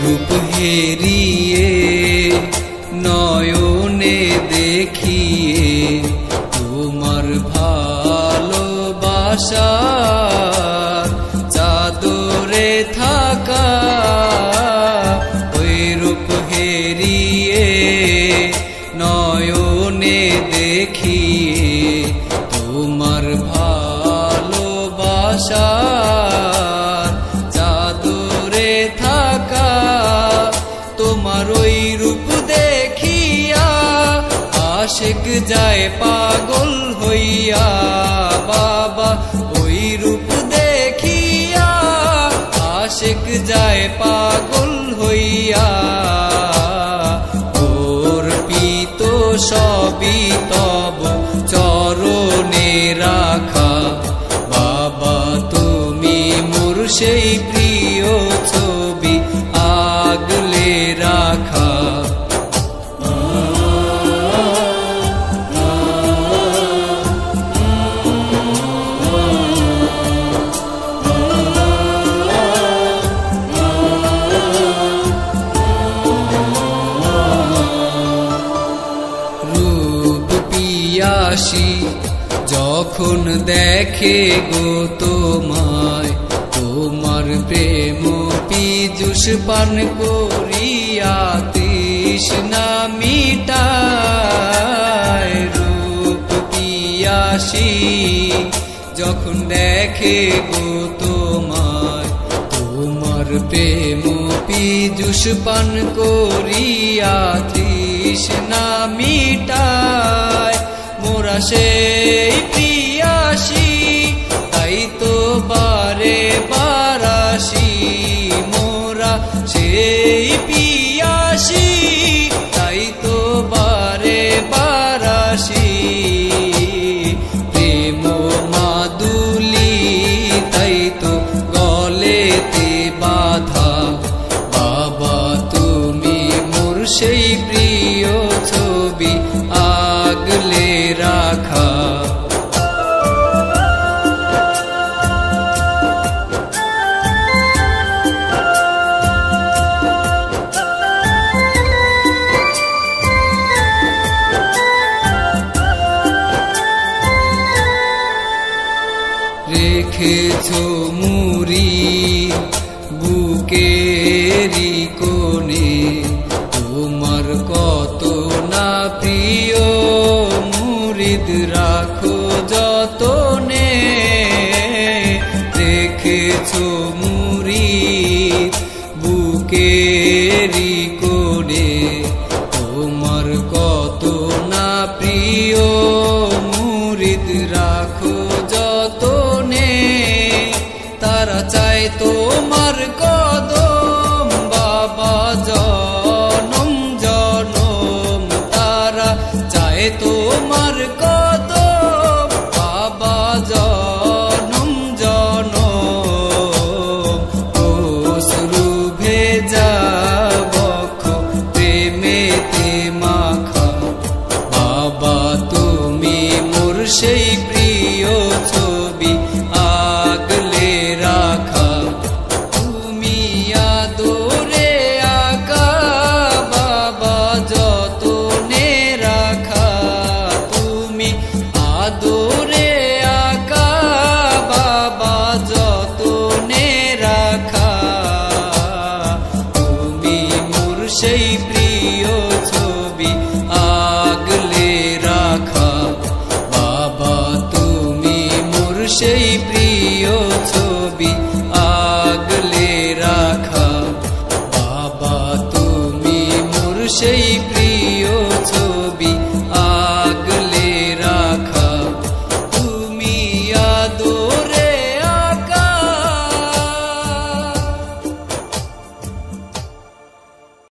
রূপ হেরিয়ে নয়নে দেখিয়ে তোমার ভালোবাসার চাদরে থাকা ওই রূপ হেরিয়ে নয়নে দেখিয়ে তোমার ভালোবাসার চাদরে থাকা তোমার ওই রূপ দেখিয়া আশিক যায় পাগল হইয়া বাবা ওই রূপ দেখিয়া আশিক যায় পাগল হইয়া অর্পিত সবই তব চরণে রাখা বাবা তুমি মোর সেই প্রিয় ছবি আগলে রাখা যখন দেখে গো তোমায় তোমার প্রেম পীযুষ পান করিয়া তৃষ্ণা মিটায় রূপ পিয়াসী যখন দেখে গো তোমায় তোমার প্রেম পীযুষ পান করিয়া তৃষ্ণা মিটায় মোরা সেই পিয়াসী তাই তো বারে বারাসি মোরা সেই পিয়াসী তাই তো বারে বারাসি প্রেম মাদুলি তাই তো গলেতে বাধা বাবা তুমি মোর সেই প্রিয় ছবি আগলে রাখা রেখেছো মুড়ি বুকেরি কোণে তোমার কত না প্রিয় মুরিদ রাখো যতনে রেখেছো মুড়ি বুকেরি কোণে তোমার কত না প্রিয় মুরিদ রাখো যতনে তারা চায় তোমার কদম বাবা জনম জনম তারা চায় তোমার কদম বাবা জনম জনম অশ্রু ভেজা বক্ষ প্রেমেতে মাখা বাবা তুমি মোর সেই প্রিয় ছবি আগলে রাখা তুমি আদরে আঁকা বাবা যতনে রাখা তুমি আদরে আঁকা বাবা যতনে রাখা তুমি মোর সেই প্রিয় ছবি আগলে রাখা বাবা তুমি মোর সেই প্রিয় ছবি আগলে রাখা বাবা তুমি মোর সেই